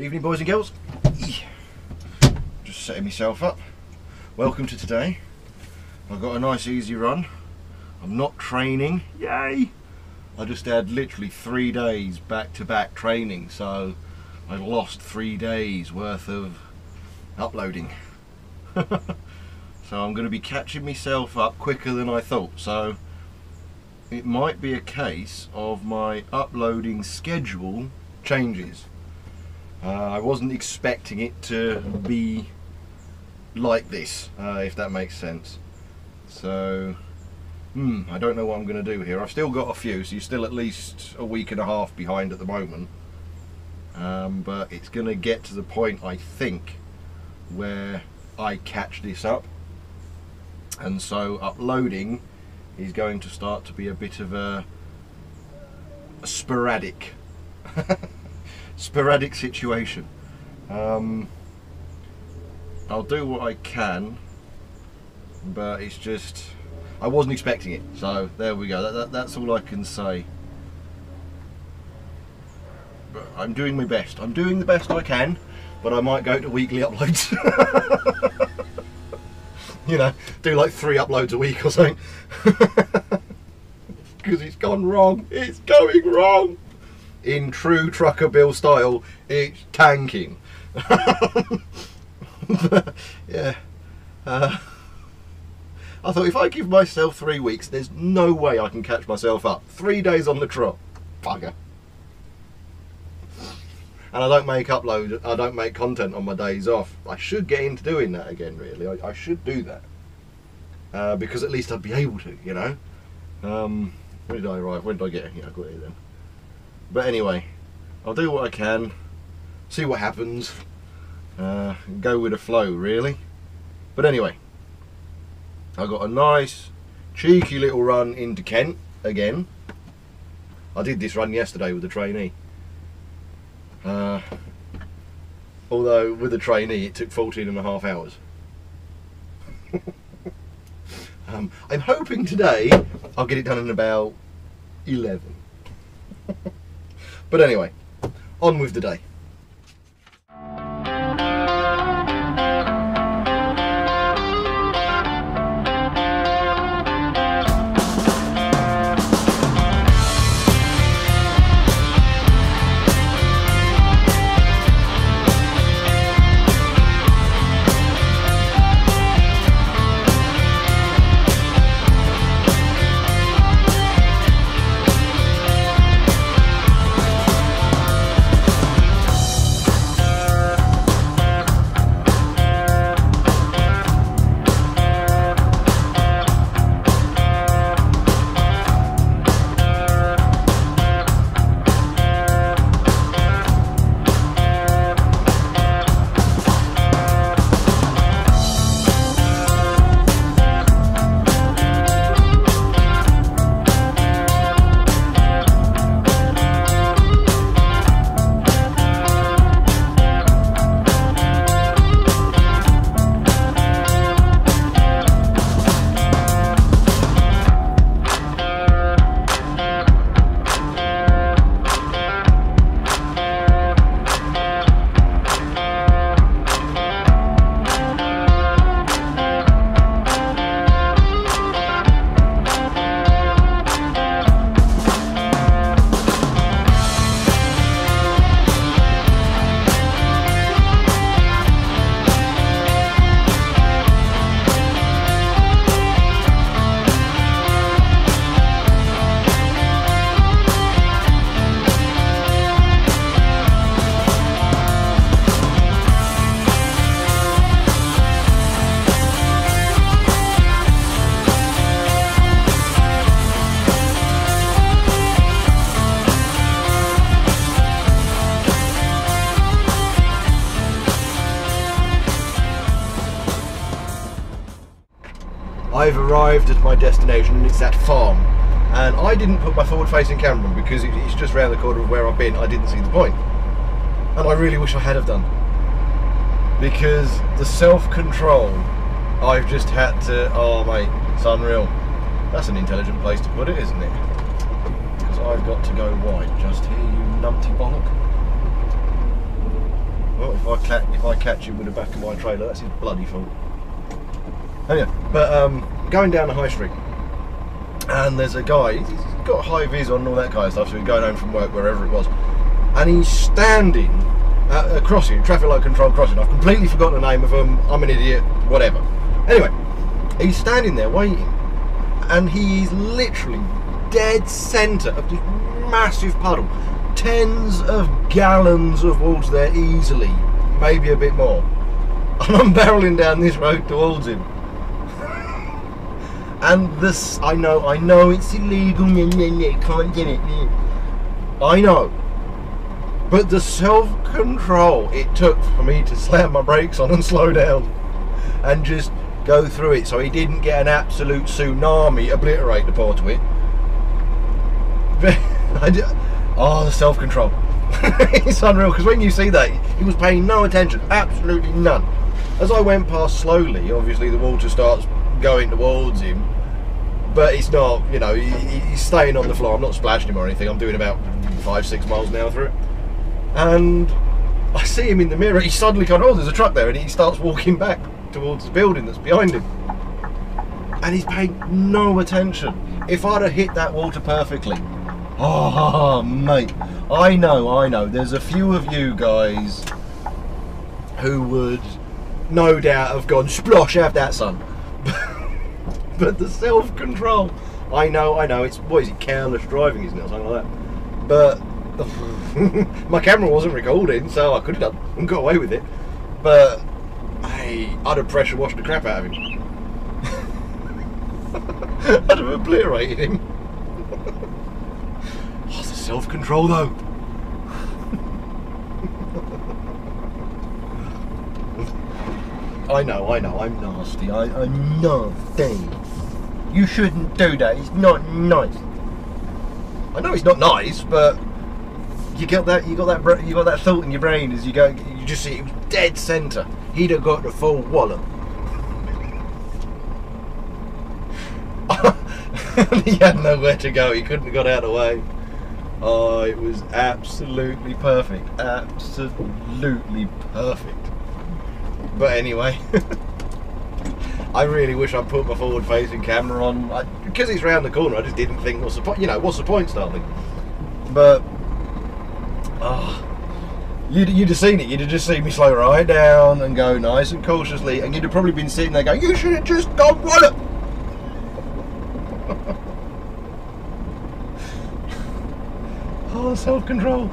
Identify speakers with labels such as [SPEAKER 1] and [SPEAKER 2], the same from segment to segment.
[SPEAKER 1] Evening, boys and girls. Just setting myself up. Welcome to today. I've got a nice easy run. I'm not training. Yay! I just had literally 3 days back-to-back training, so I lost 3 days worth of uploading. So I'm going to be catching myself up quicker than I thought. So it might be a case of my uploading schedule changes. I wasn't expecting it to be like this, if that makes sense. So, I don't know what I'm going to do here. I've still got a few, so you're still at least a week and a half behind at the moment. But it's going to get to the point, I think, where I catch this up. And so uploading is going to start to be a bit of a sporadic sporadic situation. I'll do what I can, but it's just, I wasn't expecting it, so there we go. That's all I can say. But I'm doing my best. I'm doing the best I can, but I might go to weekly uploads. You know, do like 3 uploads a week or something. Because it's gone wrong. It's going wrong. In true Trucker Bill style, it's tanking. Yeah. I thought if I give myself 3 weeks, there's no way I can catch myself up. 3 days on the trot. Bugger. And I don't make content on my days off. I should get into doing that again, really. I should do that. Because at least I'd be able to, you know. When did I arrive? When did I get here? Yeah, I got here then. But anyway, I'll do what I can, see what happens, go with the flow, really. But anyway, I got a nice, cheeky little run into Kent again. I did this run yesterday with the trainee. Although with the trainee it took 14.5 hours. I'm hoping today I'll get it done in about 11. But anyway, on with the day. I've arrived at my destination and it's that farm, and I didn't put my forward facing camera because it's just round the corner of where I've been. I didn't see the point, and I really wish I had have done, because the self-control I've just had to, oh mate, it's unreal. That's an intelligent place to put it, isn't it? Because I've got to go wide just here, you numpty bollock. Well, if I catch him with the back of my trailer, that's his bloody fault. Anyway, but going down the high street, and there's a guy, he's got high vis on and all that kind of stuff, so he's going home from work, wherever it was, and he's standing at a crossing, traffic light control crossing. I've completely forgotten the name of him, I'm an idiot, whatever. Anyway, he's standing there waiting, and he's literally dead centre of this massive puddle. Tens of gallons of water there easily, maybe a bit more. And I'm barreling down this road towards him. And this, I know it's illegal, can't get it. I know. But the self-control it took for me to slam my brakes on and slow down and just go through it so he didn't get an absolute tsunami obliterate the poor twit. Oh, the self-control. It's unreal, because when you see that, he was paying no attention, absolutely none. As I went past slowly, obviously the water starts going towards him, but it's not, you know, he's staying on the floor. I'm not splashing him or anything. I'm doing about 5-6 miles an hour through it. And I see him in the mirror. He suddenly kind of, oh, there's a truck there, and he starts walking back towards the building that's behind him. And he's paying no attention. If I'd have hit that water perfectly, oh, mate, I know. There's a few of you guys who would no doubt have gone, splosh, have that, son. But the self-control, I know, it's, what is it, careless driving, isn't it, or something like that. But my camera wasn't recording, so I could have done and got away with it. But hey, I'd have pressure washed the crap out of him. I'd have obliterated him. Oh, the self-control though. I know, I'm nasty. I'm nasty. You shouldn't do that. It's not nice. I know it's not nice, but you got that thought in your brain as you go. You just see it was dead centre. He'd have got the full wallop. He had nowhere to go. He couldn't have got out of the way. Oh, it was absolutely perfect. Absolutely perfect. But anyway, I really wish I'd put my forward-facing camera on. Because it's round the corner, I just didn't think, what's the point? You know, what's the point, Starling? But you'd have seen it. You'd have just seen me slow right down and go nice and cautiously, and you'd have probably been sitting there going, "You should have just gone wallop." Oh, self-control.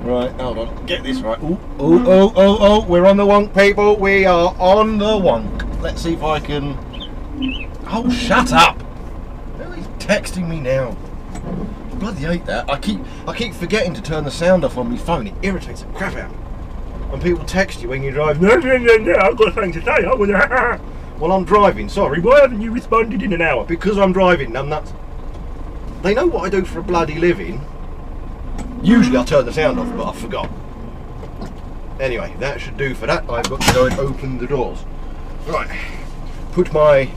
[SPEAKER 1] Right, hold on, get this right. Oh, we're on the wonk, people. We are on the wonk. Let's see if I can... Oh, shut up! He's texting me now. Bloody hate that. I keep forgetting to turn the sound off on my phone. It irritates the crap out of me. When people text you when you drive, no, I've got something to say. Well, I'm driving, sorry. Why haven't you responded in an hour? Because I'm driving, numbnuts. They know what I do for a bloody living. Usually I turn the sound off, but I forgot. Anyway, that should do for that. I've got to go and open the doors. Right, put my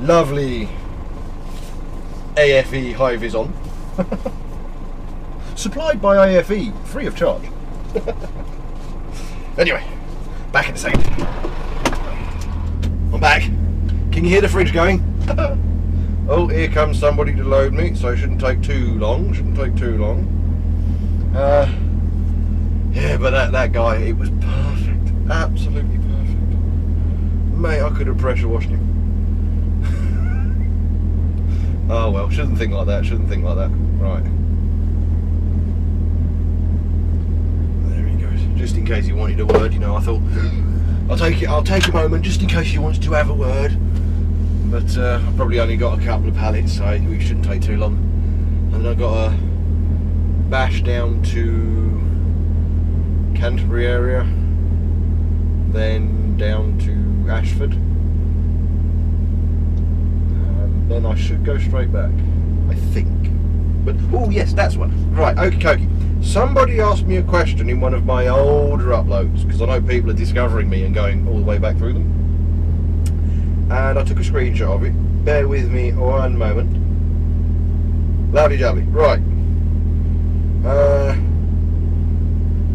[SPEAKER 1] lovely AFE high-vis on. Supplied by AFE, free of charge. Anyway, back in a second. I'm back. Can you hear the fridge going? Oh, here comes somebody to load me, so it shouldn't take too long. Yeah, but that guy, it was perfect. Absolutely perfect. Mate, I could have pressure washed him. Oh well, shouldn't think like that. Right. There he goes. Just in case he wanted a word, you know, I thought I'll take a moment just in case he wants to have a word. But I've probably only got a couple of pallets, so we shouldn't take too long. And then I've got a bash down to Canterbury area, then down to Ashford, and then I should go straight back, I think. But oh yes, that's one. Right, okie dokie. Somebody asked me a question in one of my older uploads, because I know people are discovering me and going all the way back through them, and I took a screenshot of it. Bear with me one moment. Lovely jubbly. Right.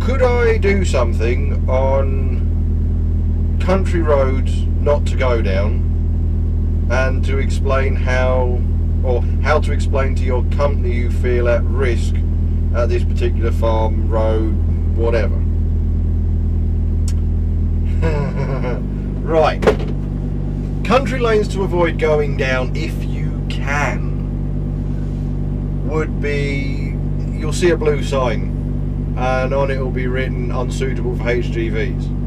[SPEAKER 1] could I do something on country roads not to go down, and to explain how to explain to your company you feel at risk at this particular farm, road, whatever. Right. Country lanes to avoid going down, if you can, would be, you'll see a blue sign and on it will be written unsuitable for HGVs.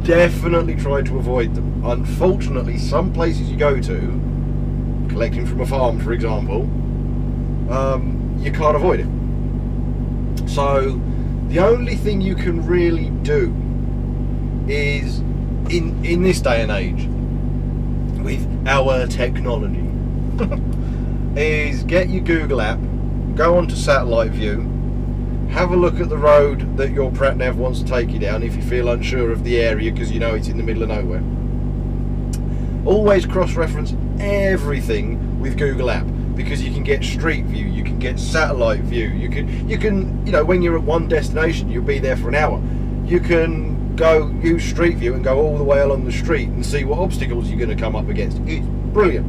[SPEAKER 1] Definitely try to avoid them. Unfortunately, some places you go to, collecting from a farm for example, you can't avoid it. So the only thing you can really do is, in this day and age with our technology, is get your Google app, go onto satellite view, have a look at the road that your PratNav wants to take you down if you feel unsure of the area because you know it's in the middle of nowhere. Always cross-reference everything with Google app, because you can get street view, you can get satellite view, you can you know, when you're at one destination you'll be there for an hour, you can go use street view and go all the way along the street and see what obstacles you're going to come up against. It's brilliant.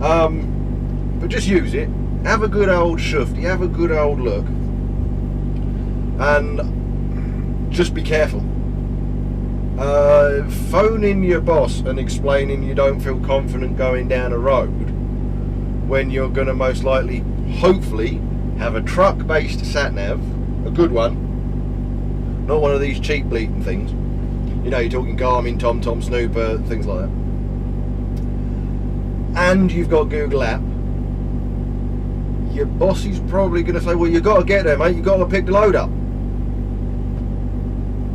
[SPEAKER 1] But just use it, have a good old shufty, have a good old look, and just be careful. Phoning your boss and explaining you don't feel confident going down a road when you're going to most likely, hopefully, have a truck-based sat-nav, a good one, not one of these cheap bleating things. You know, you're talking Garmin, TomTom, Snooper, things like that. And you've got Google app. Your boss is probably going to say, well, you've got to get there, mate, you've got to pick the load up.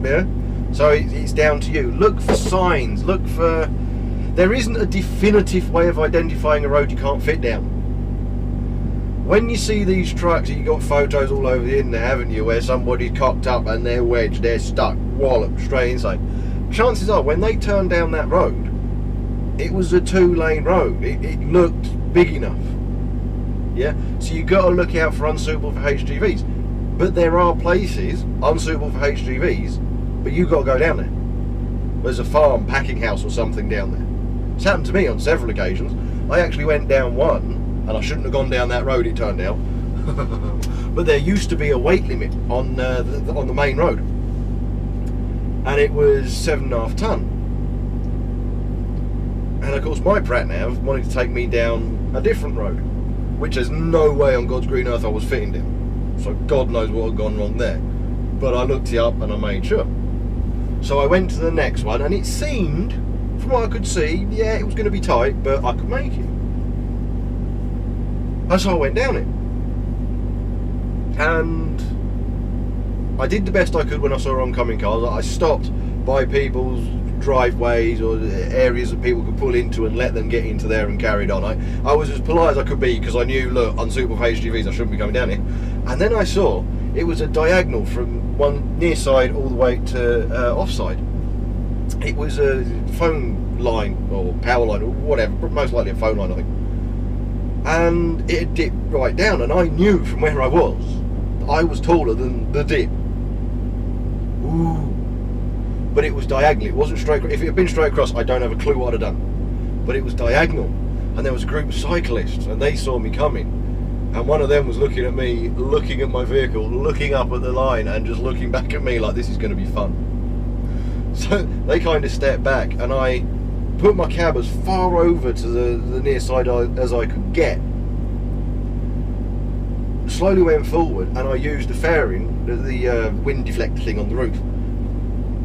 [SPEAKER 1] Yeah? So it's down to you. Look for signs, look for... There isn't a definitive way of identifying a road you can't fit down. When you see these trucks, you've got photos all over the internet, haven't you, where somebody's cocked up and they're wedged, they're stuck, walloped straight inside. Chances are, when they turned down that road, it was a 2-lane road. It looked big enough. Yeah? So you've got to look out for unsuitable for HGVs. But there are places unsuitable for HGVs, but you've got to go down there. There's a farm, packing house or something down there. It's happened to me on several occasions. I actually went down one, and I shouldn't have gone down that road, it turned out. But there used to be a weight limit on the main road, and it was 7.5 ton. And of course my PratNav wanted to take me down a different road, which there's no way on God's green earth I was fitting down. So God knows what had gone wrong there. But I looked it up and I made sure. So I went to the next one, and it seemed, from what I could see, yeah, it was going to be tight, but I could make it. And so I went down it. And I did the best I could when I saw oncoming cars. I stopped by people's driveways or areas that people could pull into and let them get into there and carried on. I was as polite as I could be, because I knew, look, unsuitable for HGVs, I shouldn't be coming down here. And then I saw it was a diagonal from one near side all the way to offside. It was a phone line or power line or whatever, but most likely a phone line, I think. And it dipped right down, and I knew from where I was taller than the dip. Ooh. But it was diagonal, it wasn't straight. If it had been straight across, I don't have a clue what I'd have done. But it was diagonal, and there was a group of cyclists, and they saw me coming. And one of them was looking at me, looking at my vehicle, looking up at the line, and just looking back at me like, this is going to be fun. So they kind of stepped back, and I put my cab as far over to the near side as I could get. Slowly went forward, and I used the fairing, the wind deflector thing on the roof.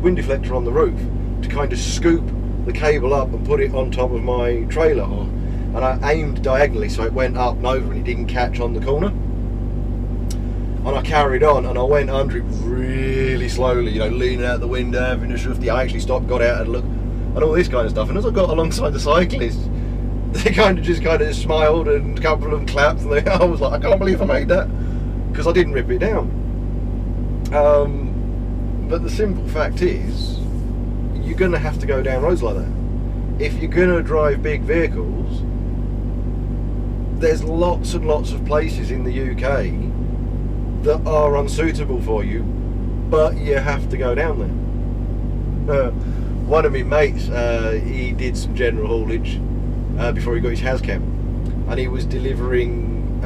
[SPEAKER 1] Wind deflector on the roof to kind of scoop the cable up and put it on top of my trailer. And I aimed diagonally so it went up and over and it didn't catch on the corner. And I carried on, and I went under it really slowly, you know, leaning out the window, having a shufty. I actually stopped, got out, had a look, and all this kind of stuff. And as I got alongside the cyclists, they kind of smiled, and a couple of them clapped, and I was like, I can't believe I made that, because I didn't rip it down. But the simple fact is, you're going to have to go down roads like that. If you're going to drive big vehicles, there's lots and lots of places in the UK that are unsuitable for you, but you have to go down there. One of my mates, he did some general haulage before he got his Hazcam, and he was delivering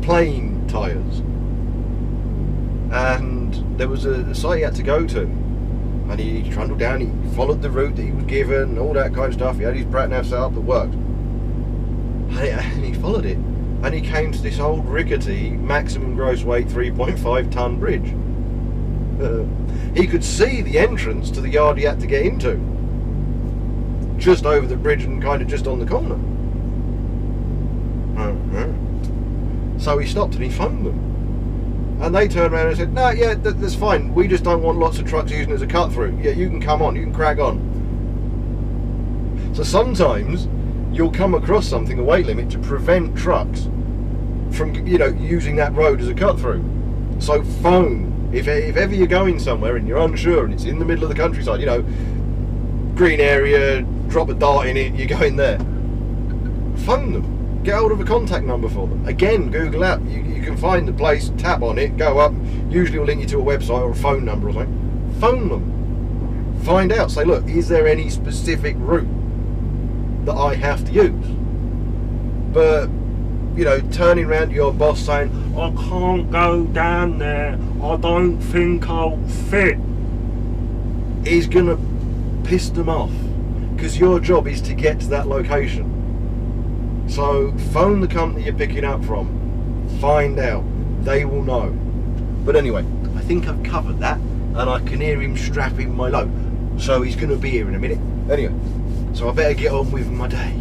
[SPEAKER 1] plane tyres, and there was a site he had to go to, and he trundled down, he followed the route that he was given, all that kind of stuff. He had his prat-nav set up that worked, and he followed it, and he came to this old rickety maximum gross weight 3.5 ton bridge. He could see the entrance to the yard he had to get into, just over the bridge and kind of just on the corner. So he stopped and he phoned them, and they turned around and said, no, yeah, that's fine, we just don't want lots of trucks using it as a cut through. Yeah, you can come on, you can crack on. So sometimes you'll come across something, a weight limit, to prevent trucks from, you know, using that road as a cut through. So phone. If ever you're going somewhere and you're unsure and it's in the middle of the countryside, you know, green area, drop a dart in it, you go in there, phone them, get hold of a contact number for them. Again, Google app, you can find the place, tap on it, go up, usually it'll link you to a website or a phone number or something. Phone them, find out, say, look, is there any specific route that I have to use? But, you know, turning around to your boss saying, I can't go down there, I don't think I'll fit, is gonna piss them off, because your job is to get to that location. So phone the company you're picking up from, find out, they will know. But anyway, I think I've covered that, and I can hear him strapping my load, so he's gonna be here in a minute. Anyway, so I better get on with my day.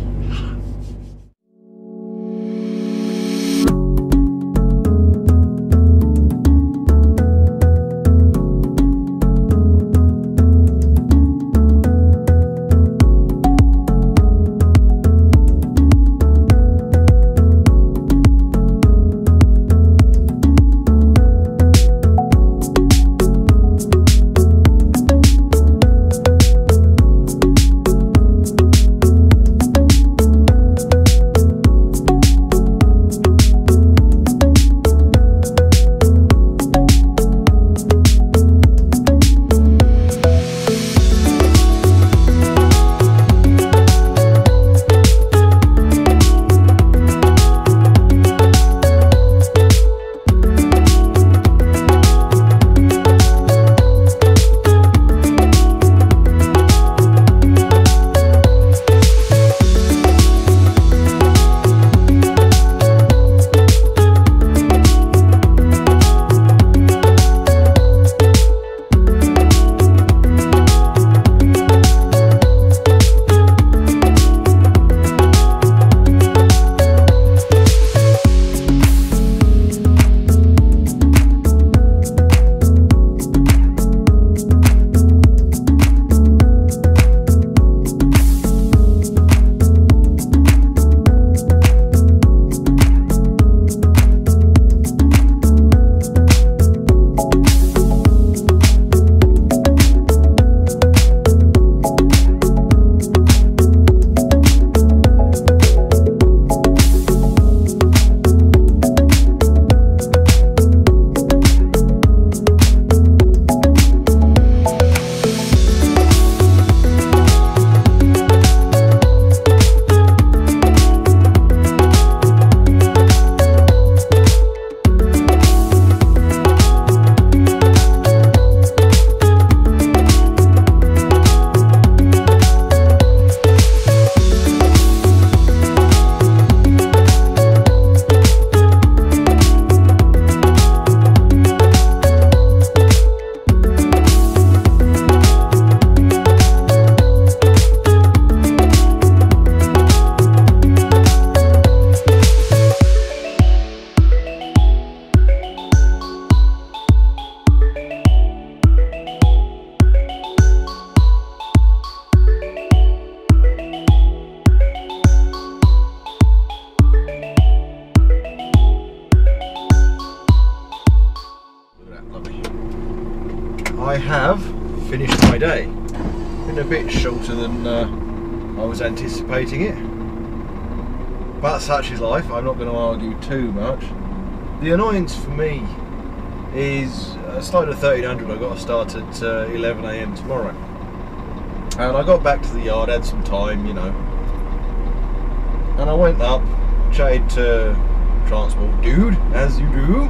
[SPEAKER 1] I have finished my day. Been a bit shorter than I was anticipating it, but such is life. I'm not going to argue too much. The annoyance for me is I started at 1300. I got to start at 11 AM tomorrow, and I got back to the yard, had some time, you know, and I went up, chatted to transport dude, as you do,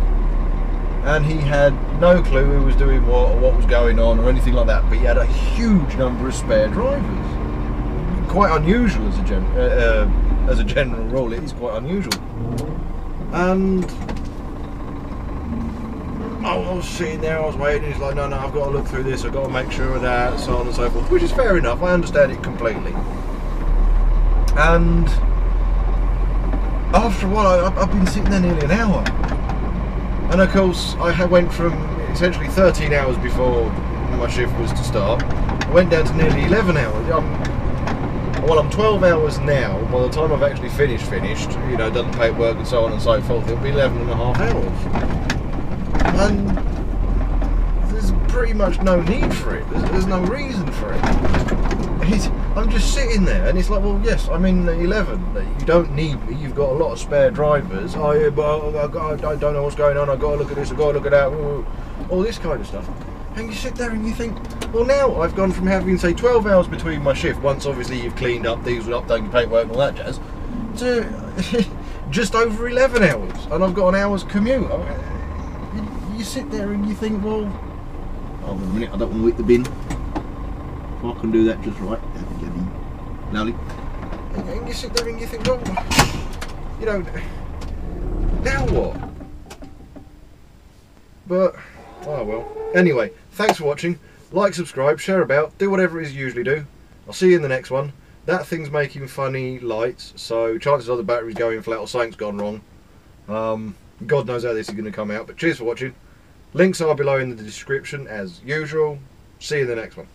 [SPEAKER 1] and he had no clue who was doing what or what was going on or anything like that, but he had a huge number of spare drivers. Quite unusual as a general rule. It is quite unusual. And I was sitting there, I was waiting, he's like, no, I've got to look through this, I've got to make sure of that, so on and so forth, which is fair enough, I understand it completely. And after a while, I've been sitting there nearly an hour. And of course, I went from essentially 13 hours before my shift was to start, I went down to nearly 11 hours. I'm 12 hours now. By the time I've actually finished, you know, done the paperwork and so on and so forth, it'll be 11 and a half hours. And there's pretty much no need for it. There's no reason for it. I'm just sitting there, and it's like, well, yes, I'm in 11. You don't need me. You've got a lot of spare drivers. Oh yeah, but I don't know what's going on. I've got to look at this. I've got to look at that. All this kind of stuff. And you sit there and you think, well, now I've gone from having, say, 12 hours between my shift, once obviously you've cleaned up, diesel up, done your paperwork and all that jazz, to just over 11 hours, and I've got an hour's commute. You sit there and you think, well, hold on a minute, I don't want to hit the bin. If I can do that just right, lovely. And you sit there and you think, well, you know, now what? But, oh well. Anyway, thanks for watching. Like, subscribe, share about, do whatever it is you usually do. I'll see you in the next one. That thing's making funny lights, so chances are the battery's going flat or something's gone wrong. God knows how this is going to come out, but cheers for watching. Links are below in the description as usual. See you in the next one.